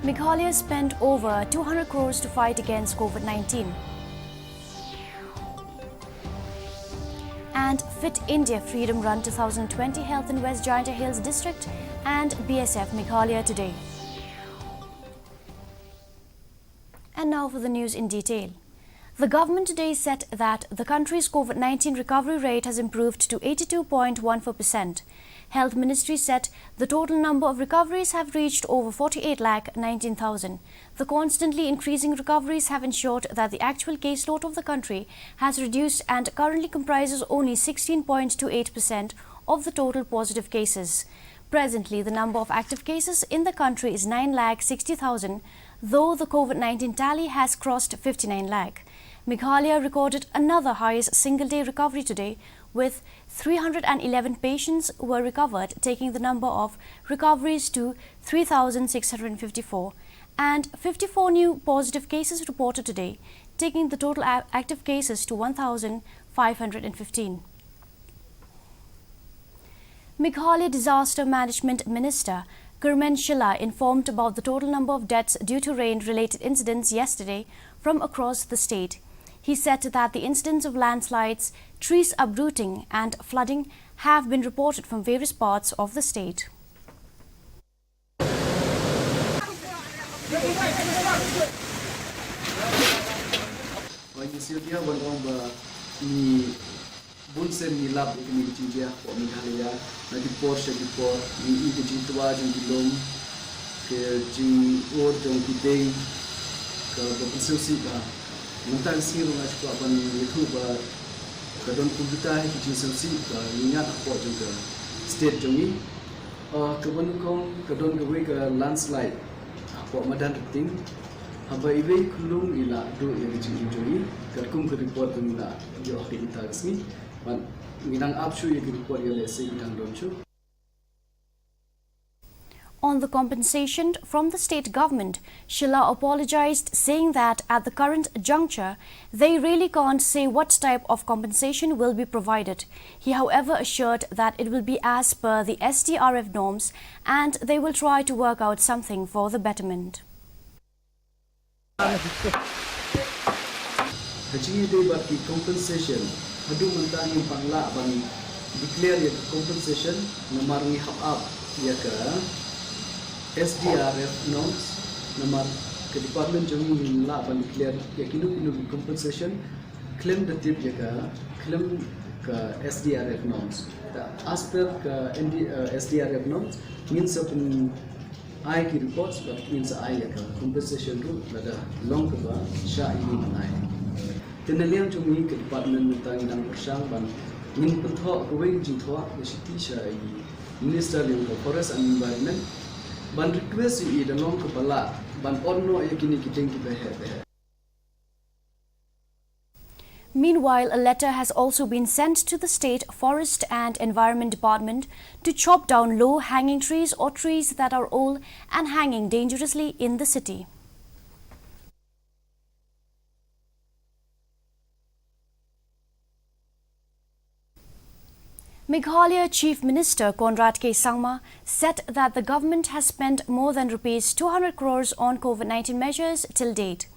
Meghalaya spent over 200 crores to fight against COVID-19. And Fit India Freedom Run 2020 held in West Jaintia Hills District and BSF Meghalaya today. And now for the news in detail. The government today said that the country's COVID-19 recovery rate has improved to 82.14%. Health Ministry said the total number of recoveries have reached over 48,19,000. The constantly increasing recoveries have ensured that the actual caseload of the country has reduced and currently comprises only 16.28% of the total positive cases. Presently, the number of active cases in the country is 9,60,000, though the COVID-19 tally has crossed 59 lakh. Meghalaya recorded another highest single-day recovery today, with 311 patients were recovered, taking the number of recoveries to 3,654, and 54 new positive cases reported today, taking the total active cases to 1,515. Meghalaya Disaster Management Minister Shillong informed about the total number of deaths due to rain-related incidents yesterday from across the state. He said that the incidents of landslides, trees uprooting and flooding have been reported from various parts of the state. Bunsen ni lab ini dia ko Meghalaya na di Porsche di por ni di jitwa jeng di lom ke jing or jong di dei ke bersih ba mentang sir na ko ban itu ba ke don kubuta ki jing sih ba ni nyat ko jong ke state jong ni ke ban kong ke don ke we ke landslide ko madan ting haba ibe kulung ila do yang jing jong ni ke kum ke report ila yo ke itagsni On the compensation from the state government, Shillong apologized, saying that at the current juncture, they really can't say what type of compensation will be provided. He, however, assured that it will be as per the SDRF norms and they will try to work out something for the betterment. Compensation. Hadu mentang yang pangla ban declare ya compensation nomor ni hap up ya ke SDRF norms nomor ke department jami ni la ban declare ya kinu compensation claim datib ya ke claim ke SDRF norms as per ke SDRF norms means open I ki reports but means I ya ke compensation tu ada long ke ba sha ini menai Tenelian cumi ke department mentang dan bersang ban min penthok kawai jithok city sai minister of forest and environment ban request i dalong kepala ban onno yakini kiteng ki behe. Meanwhile, a letter has also been sent to the State Forest and Environment Department to chop down low-hanging trees or trees that are old and hanging dangerously in the city. Meghalaya Chief Minister Conrad K. Sangma said that the government has spent more than Rs 200 crores on COVID-19 measures till date.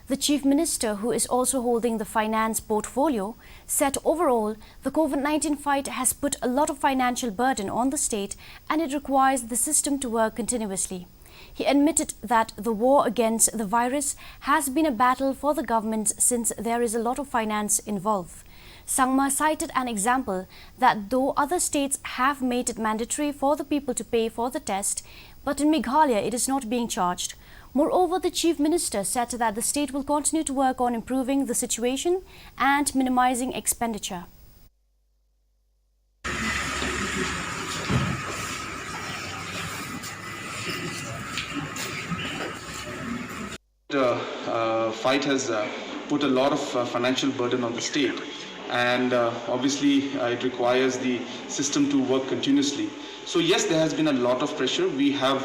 The Chief Minister, who is also holding the finance portfolio, said overall the COVID-19 fight has put a lot of financial burden on the state and it requires the system to work continuously. He admitted that the war against the virus has been a battle for the government since there is a lot of finance involved. Sangma cited an example that though other states have made it mandatory for the people to pay for the test, but in Meghalaya it is not being charged. Moreover, the Chief Minister said that the state will continue to work on improving the situation and minimizing expenditure. The fight has put a lot of financial burden on the state. And obviously it requires the system to work continuously. So yes, there has been a lot of pressure. We have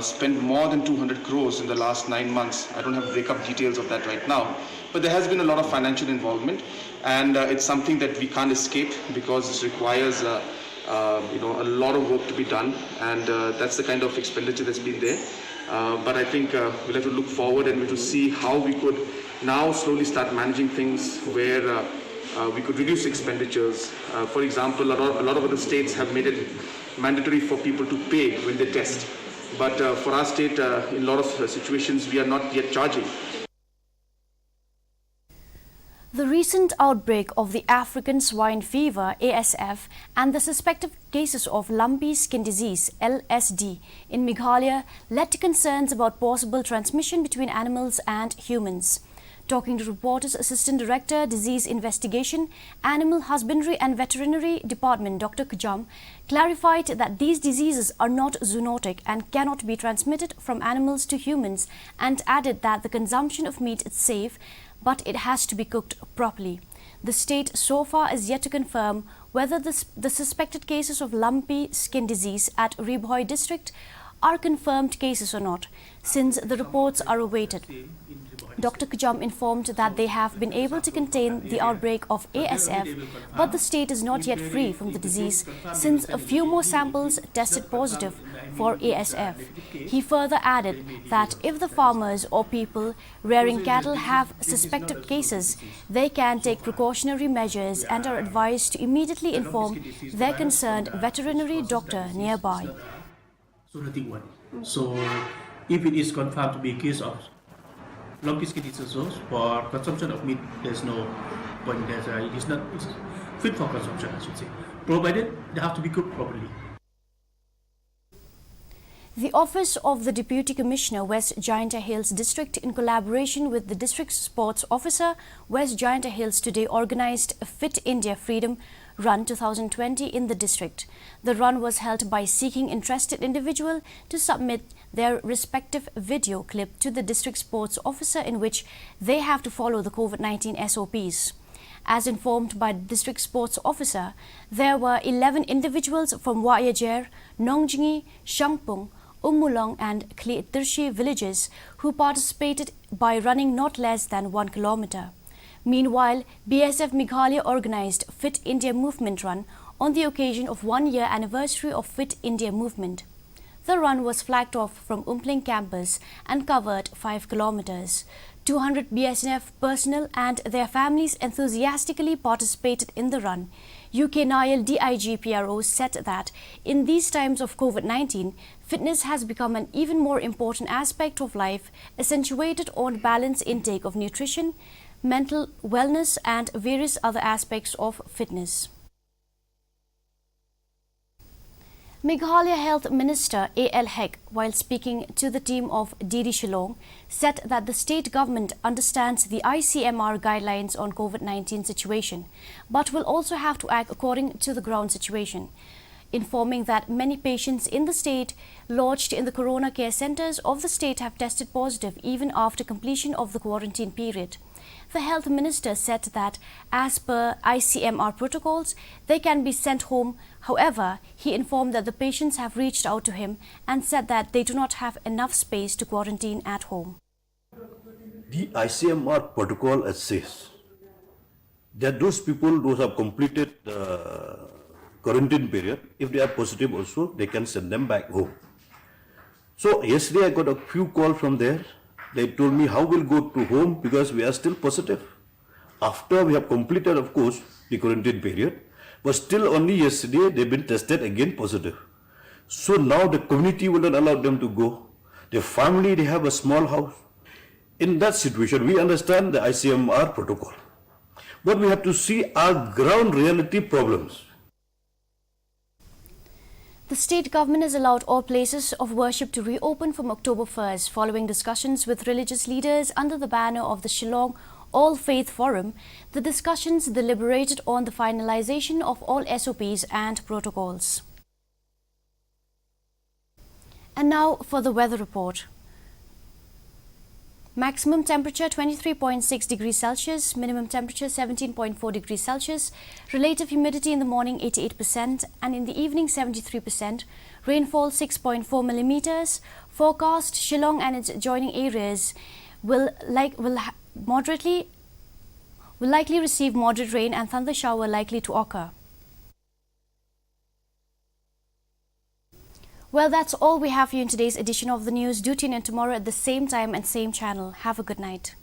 spent more than 200 crores in the last 9 months. I don't have breakup details of that right now, but there has been a lot of financial involvement, and it's something that we can't escape because this requires a lot of work to be done, and that's the kind of expenditure that's been there. But I think we'll have to look forward and we have to see how we could now slowly start managing things where we could reduce expenditures. For example, a lot of other states have made it mandatory for people to pay when they test. But for our state, in a lot of situations, we are not yet charging. The recent outbreak of the African swine fever (ASF) and the suspected cases of lumpy skin disease (LSD) in Meghalaya led to concerns about possible transmission between animals and humans. Talking to reporters, Assistant Director, Disease Investigation, Animal Husbandry and Veterinary Department, Dr. Kajam, clarified that these diseases are not zoonotic and cannot be transmitted from animals to humans, and added that the consumption of meat is safe, but it has to be cooked properly. The state so far is yet to confirm whether the suspected cases of lumpy skin disease at Ribhoi district are confirmed cases or not, since the reports are awaited. Dr. Kajam informed that they have been able to contain the outbreak of ASF, but the state is not yet free from the disease, since a few more samples tested positive for ASF. He further added that if the farmers or people rearing cattle have suspected cases, they can take precautionary measures and are advised to immediately inform their concerned veterinary doctor nearby. So, if it is confirmed to be a case of lumpy skin disease for consumption of meat, there's no point there. It is not fit for consumption, I should say, provided they have to be cooked properly. The Office of the Deputy Commissioner, West Jaintia Hills District, in collaboration with the District Sports Officer, West Jaintia Hills, today organized a Fit India Freedom Run 2020 in the district. The run was held by seeking interested individual to submit their respective video clip to the District Sports Officer, in which they have to follow the COVID-19 SOPs. As informed by the District Sports Officer, there were 11 individuals from Wayajer, Nongjingi, Shangpung, Umulong and Klitirshi villages who participated by running not less than 1 kilometer. Meanwhile, BSF Meghalaya organized Fit India Movement Run on the occasion of 1-year anniversary of Fit India Movement. The run was flagged off from Umpling campus and covered 5 kilometers. 200 BSNF personnel and their families enthusiastically participated in the run. UK Nile DIGPRO said that in these times of COVID-19, fitness has become an even more important aspect of life, accentuated on balanced intake of nutrition, mental wellness and various other aspects of fitness. Meghalaya Health Minister A.L. Hek, while speaking to the team of DD Shillong, said that the state government understands the ICMR guidelines on COVID-19 situation, but will also have to act according to the ground situation, informing that many patients in the state lodged in the corona care centres of the state have tested positive even after completion of the quarantine period. The health minister said that as per ICMR protocols, they can be sent home. However, he informed that the patients have reached out to him and said that they do not have enough space to quarantine at home. The ICMR protocol says that those people who have completed the quarantine period, if they are positive also, they can send them back home. So yesterday I got a few calls from there. They told me how we'll go to home because we are still positive. After we have completed, of course, the quarantine period, but still only yesterday they've been tested again positive. So now the community will not allow them to go. Their family, they have a small house. In that situation, we understand the ICMR protocol, but we have to see our ground reality problems. The state government has allowed all places of worship to reopen from October 1st following discussions with religious leaders under the banner of the Shillong All Faith Forum. The discussions deliberated on the finalization of all SOPs and protocols. And now for the weather report. Maximum temperature 23.6 degrees Celsius, minimum temperature 17.4 degrees Celsius, relative humidity in the morning 88% and in the evening 73%, rainfall 6.4 millimeters. Forecast: Shillong and its adjoining areas will likely receive moderate rain and thunder shower likely to occur. Well, that's all we have for you in today's edition of the news. Do tune in tomorrow at the same time and same channel. Have a good night.